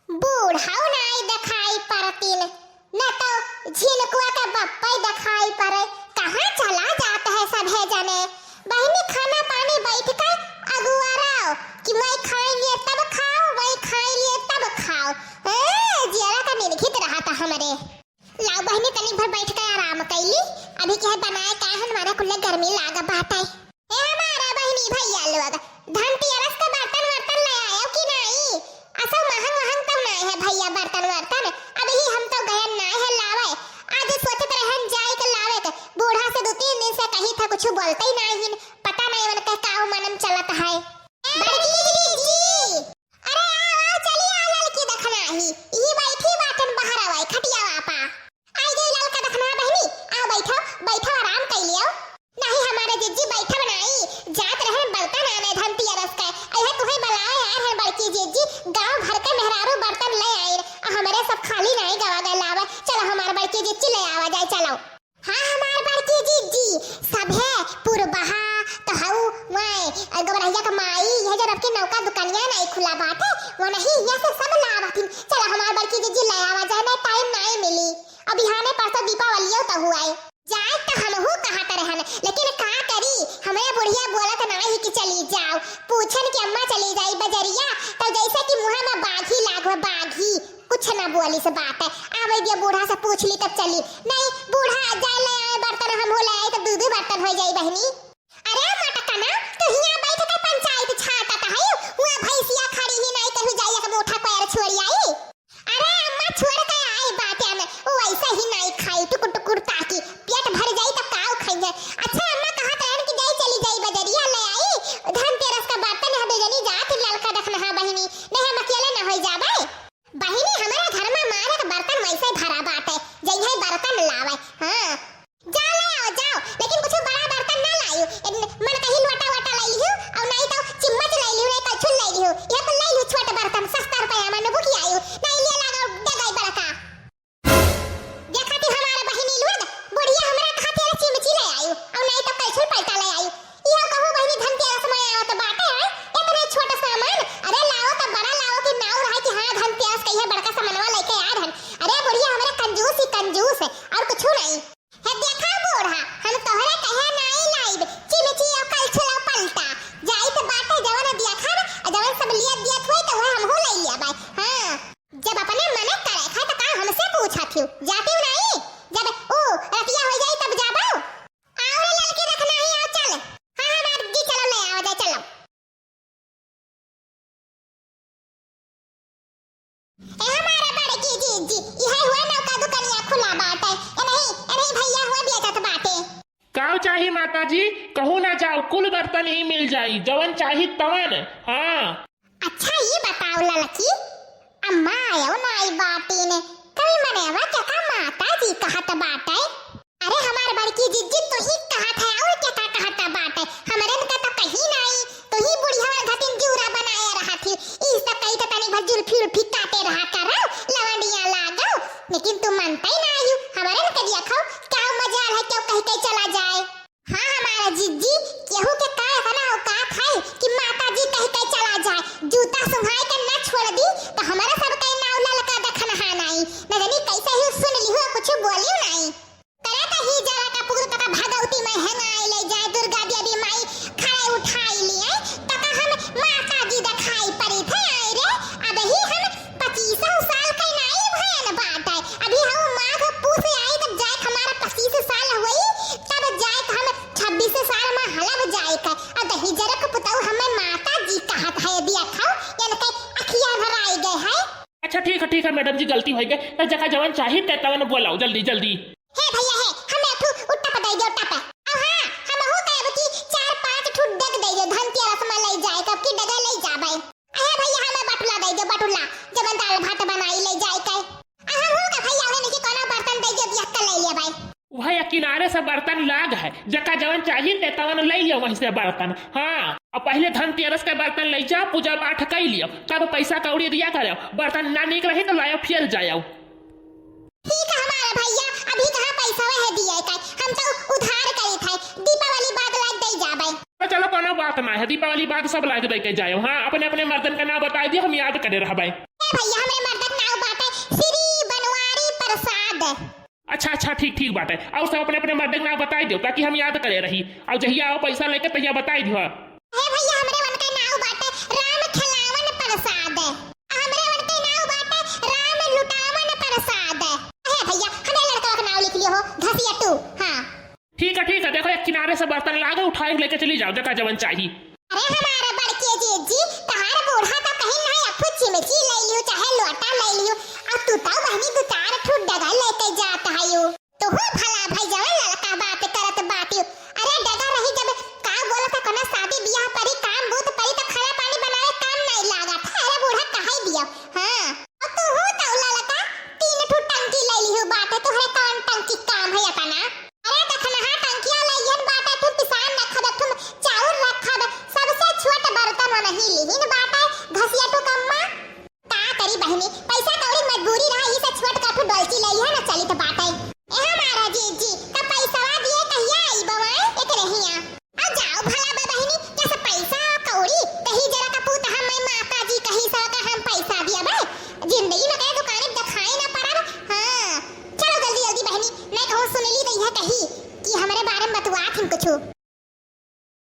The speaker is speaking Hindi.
बूढ़ाऊ नाई दिखाई परतीन न तो झिनकुआ का बप्पा ही दिखाई पड़े। कहाँ चला जाता है सब है जने। बहनी खाना पानी बैठ कर अगुआराओ कि मैं खाएंगे तब खाओ, मैं खाएंगे तब खाओ। जियारा का निर्घित रहा था हमारे। लाओ बहनी तनी भर बैठ कर आराम कैली। अभी क्या बनाए का है हमारा कुल्ले गर्मी लागा बात है। ए हमारा बहनी भैया लोग घंटी अरस का बर्तन वर्तन ले आयो कि नहीं? असल महंग महंग तो नहीं है भैया बर्तन वर्तन। अभी हम तो गए नहीं है लावे। आज सोचत रहन जाए के लावे के बूढ़ा से 2-3 दिन से कही था कुछ बोलते ही नहीं। पता नहीं उनका काऊ मनम चलत है। बड़की जी अरे आओ चलिए आ लड़की देखना ही ये बैठी बाटन बाहर आवे खटिया आपा आई गई लड़का देखना बहनी। आओ बैठो बैठो आराम कर लियो। नहीं हमारे जिज्जी बैठा बनाई जात रहे बर्तन आने धमती अरस के अहे तुम्हें बुलाए यार है बड़की जिज्जी गांव भर के मेहरारू बर्तन ले आए हमारे सब खाली नहीं गवा गए लावा। चलो हमारे बड़की जिज्जी ले आवा जाए चलो। हाँ हमारे बड़की जिज्जी सब है पुरबहा कहू मैं गोबरैया का माई है जो रब के नौका दुकानिया नहीं खुला बात है वो नहीं ये से सब लावत। चलो हमारे बड़की जिज्जी ले आवा जाए ना टाइम नहीं मिली। अब यहां परसों दीपावली तो हुआ है जाए तो हम हो कहां तरह लेकिन का करी हमें बुढ़िया बोलत नहीं कि चली जाओ पूछन कि अम्मा चली जाई बजरिया तो जैसे कि मुंह में बाघी लागो बाघी कुछ ना बोली से बात है। आवे दिया बूढ़ा से पूछ ली तब चली नहीं बूढ़ा जाए ले आए बर्तन हम हो ले आए तो दूध बर्तन हो जाई बहनी। अरे मटकना तो यहां बैठ के पंचायत छाटा है हुआ भैंसिया खड़ी ही नहीं कभी जाइए के मोठा पैर छोड़ी आई। अरे अम्मा छोड़ के आई बात में वो ऐसा ही नहीं खाई टुकुर टुकुर ताकि पेट भर जाई तो काऊ खाइए। अच्छा अम्मा कहा रहन कि जाई चली जाई बजरिया ले आई धनतेरस का बर्तन है बेजनी जात लड़का देखना है बहनी नहीं हम अकेले न होई जाबे। बहनी हमारे घर में मारे का बर्तन वैसे भरा बात है जई है बर्तन लावे। हां जा ले आओ जाओ लेकिन कुछ बड़ा बर्तन ना लाइयो मन कहीं लोटा वटा ले लियो और नहीं तो चम्मच ले लियो नहीं कछुल ले लियो ये तो ले लियो छोटा बर्तन सस्ता रुपया में न बुकी आयो नहीं ले लगाओ दगाई बड़का देखती हमारे बहनी लोग बुढ़िया हमरा खातिर चिमची ले आयो और नहीं तो कछुल पलटा ले आयो। यो कहू बहनी धनतेरस में आओ तो बाटे है इतना छोटा सामान अरे लाओ तो बड़ा लाओ कि नाउ रहा कि हां धनतेरस कहिए बड़का सामानवा लेके आ रहन। अरे बुढ़िया हमरा कंजूस ही कंजूस है और कुछ नहीं है। देखा बूढ़ा हम तोहरे कहे नहीं लाइब चिमची और कछुल पलटा जाई तो बाटे जवन दिया खान जवन सब लिया दिया थोई तो हम हो ले लिया भाई। हां जब अपने मन करे खा तो का हमसे पूछा थी जाती नहीं जब ओ रतिया हो जाई तब जाबो आओ रे लड़की रखना ही आओ चल। हां हमार जी चलो ले आओ जा चलो। ए हमारे बड़की जी यह हुआ नौका दुकानिया खुला बात है ए नहीं भैया हुआ बेचत बाटे। काऊ चाहिए माता जी कहू ना जाओ कुल बर्तन ही मिल जाई जवन चाहिए तवन। हाँ अच्छा ये बताओ लड़की अम्मा आयो नाई बाटी ने कल मनेवा क्या माता जी कहत बाटे। अरे हमारे बड़की जिज्जी तो ही कहत है और क्या कहत बाटे हमरे का तो कहीं नहीं तो ही बुढ़िया घटिन जूरा बनाया रहा थी इस तक कहीं तो तनी भजुल फिर काटे रहा करो लवंडिया लागो लेकिन तुम मानते ही नहीं हमारे के दिया खाओ क्या मजाल है क्यों कहीं कहीं चला जाए। हाँ हमारा जिज्जी केहू के का है ना औकात है कि माता जी कहीं कहीं चला जाए जूता सुंघाई के न छोड़ दी तो हमारा सब कहीं नाव ललका देखना है नहीं न जानी कैसे ही सुन ली हो कुछ बोलियो नहीं करे तो ही जरा का पूर का भगवती में है ना ले जाए दुर्गा देवी माई खड़े उठाई लिए तथा हम माता जी दिखाई पड़ी थे आई रे अब ही हम 25 साल का नहीं भयन बात है अभी हम माघ पूस आई तब जाए हमारा 25 साल हुई तब जाए हम 26 साल में हलब जाए का अब ही जरा को बताओ हमें माता जी कहत है दिया खाओ यानी के अखियां भराई गए है। अच्छा ठीक है मैडम जी गलती हो गई तो जगह जवन चाहिए तवन बोलाओ जल्दी जल्दी। हे भैया है हमें ठू उट्टा पटाई दो टप अब हां हम हो कहब कि 4-5 ठू डग दे दो धनतेरस में ले जाए कब की डगा ले जाबे। अहे भैया हमें बटुला दे दो बटुला जब दाल भात बनाई ले जाए के अहा हो का भैया है कि कोनो बर्तन दे दो बिया ले ले भाई वह किनारे से बर्तन लाग है जका जवन चाहिए तवन ले लियो वहीं से बर्तन। हाँ और पहले धनतेरस के बर्तन ले जाओ पूजा पाठ कर लियो तब पैसा कौड़ी दिया करो बर्तन ना निक रही तो लायो फिर जाओ। ठीक है हमारा भैया अभी कहां पैसा है दिया का हम तो उधार करे थे दीपावली बाद लाग दे जाबे। तो चलो कोनो बात ना है दीपावली बाद सब लाग दे के जाओ। हाँ अपने अपने मर्दन का नाम बता दियो हम याद करे रहबे। भैया हमरे मर्द का नाव बाटे श्री बनवारी प्रसाद। अच्छा अच्छा ठीक बात है। और सब अपने अपने मर्द के नाम बताई दो ताकि हम याद करे रही। और जहिया आओ पैसा लेके तहिया बताई दो। हे भैया हमरे वन का नाव बाटे राम खिलावन प्रसाद। हमरे वन का नाव बाटे राम लुटावन प्रसाद। हे भैया हमरे लड़का का नाम लिख लियो हो घसिया 2। हां ठीक है देखो एक किनारे से बर्तन लागे उठाए लेके चली जाओ जका जवन चाहिए।